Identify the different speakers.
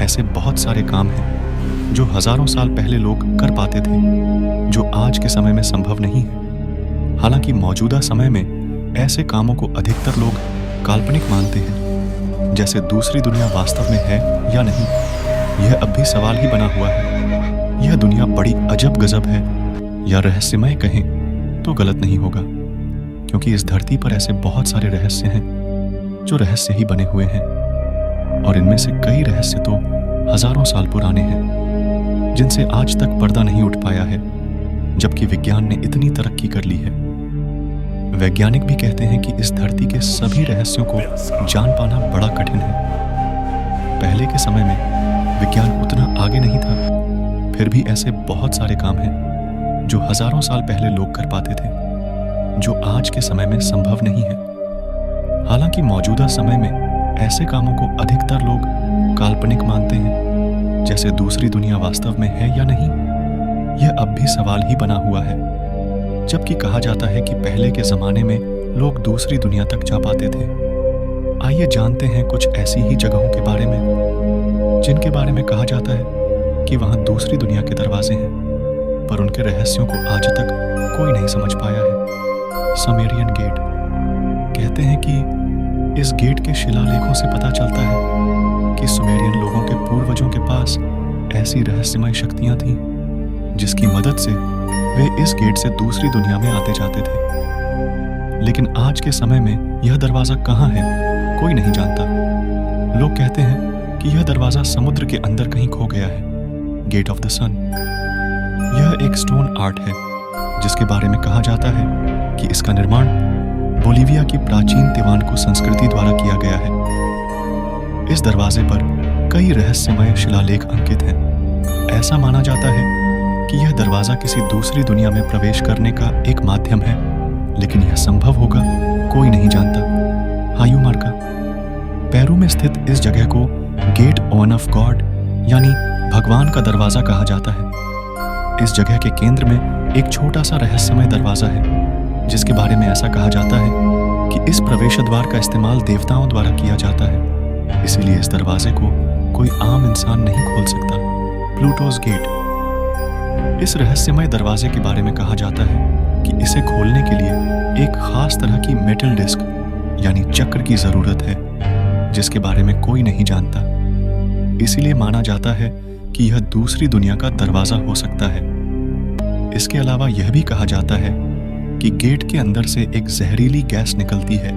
Speaker 1: ऐसे बहुत सारे काम हैं जो हजारों साल पहले लोग कर पाते थे, जो आज के समय में संभव नहीं है। हालांकि मौजूदा समय में ऐसे कामों को अधिकतर लोग काल्पनिक मानते हैं, जैसे दूसरी दुनिया वास्तव में है या नहीं। यह अब भी सवाल ही बना हुआ है। यह दुनिया बड़ी अजब गजब है या रहस्यमय कहें तो गलत नहीं होगा, क्योंकि इस धरती पर ऐसे बहुत सारे रहस्य हैं जो रहस्य ही बने हुए हैं, और इनमें से कई रहस्य तो हजारों साल पुराने हैं, जिनसे आज तक पर्दा नहीं उठ पाया है, जबकि विज्ञान ने इतनी तरक्की कर ली है। वैज्ञानिक भी कहते हैं कि इस धरती के सभी रहस्यों को जान पाना बड़ा कठिन है। पहले के समय में विज्ञान उतना आगे नहीं था, फिर भी ऐसे बहुत सारे काम हैं जो हजारों साल पहले लोग कर पाते थे, जो आज के समय में संभव नहीं है। हालांकि मौजूदा समय में ऐसे कामों को अधिकतर लोग काल्पनिक मानते हैं, जैसे दूसरी दुनिया वास्तव में है या नहीं। यह अब भी सवाल ही बना हुआ है, जबकि कहा जाता है कि पहले के जमाने में लोग दूसरी दुनिया तक जा पाते थे। आइए जानते हैं कुछ ऐसी ही जगहों के बारे में जिनके बारे में कहा जाता है कि वहां दूसरी दुनिया के दरवाजे हैं, पर उनके रहस्यों को आज तक कोई नहीं समझ पाया है। समेरियन गेट। कहते हैं कि इस गेट के शिलालेखों से पता चलता है कि सुमेरियन लोगों के पूर्वजों के पास ऐसी रहस्यमय शक्तियां थीं, जिसकी मदद से वे इस गेट से दूसरी दुनिया में आते जाते थे। लेकिन आज के समय में यह दरवाजा कहाँ है, कोई नहीं जानता। लोग कहते हैं कि यह दरवाजा समुद्र के अंदर कहीं खो गया है। गेट ऑफ द सन। यह एक स्टोन आर्ट है, जिसके बारे में कहा जाता है कि इसका निर्माण बोलिविया की प्राचीन तिवानको संस्कृति द्वारा किया गया है। इस दरवाजे पर कई रहस्यमय शिलालेख अंकित हैं। ऐसा माना जाता है कि यह दरवाजा किसी दूसरी दुनिया में प्रवेश करने का एक माध्यम है, लेकिन यह संभव होगा कोई नहीं जानता। हायूमार्का। पेरू में स्थित इस जगह को गेट ऑन ऑफ गॉड यानी भगवान का दरवाजा कहा जाता है। इस जगह के केंद्र में एक छोटा सा रहस्यमय दरवाजा है, जिसके बारे में ऐसा कहा जाता है कि इस प्रवेश द्वार का इस्तेमाल देवताओं द्वारा किया जाता है, इसीलिए इस दरवाजे को कोई आम इंसान नहीं खोल सकता। प्लूटोस गेट। इस रहस्यमय दरवाजे के बारे में कहा जाता है कि इसे खोलने के लिए एक खास तरह की मेटल डिस्क यानी चक्र की जरूरत है, जिसके बारे में कोई नहीं जानता। इसीलिए माना जाता है कि यह दूसरी दुनिया का दरवाजा हो सकता है। इसके अलावा यह भी कहा जाता है कि गेट के अंदर से एक जहरीली गैस निकलती है,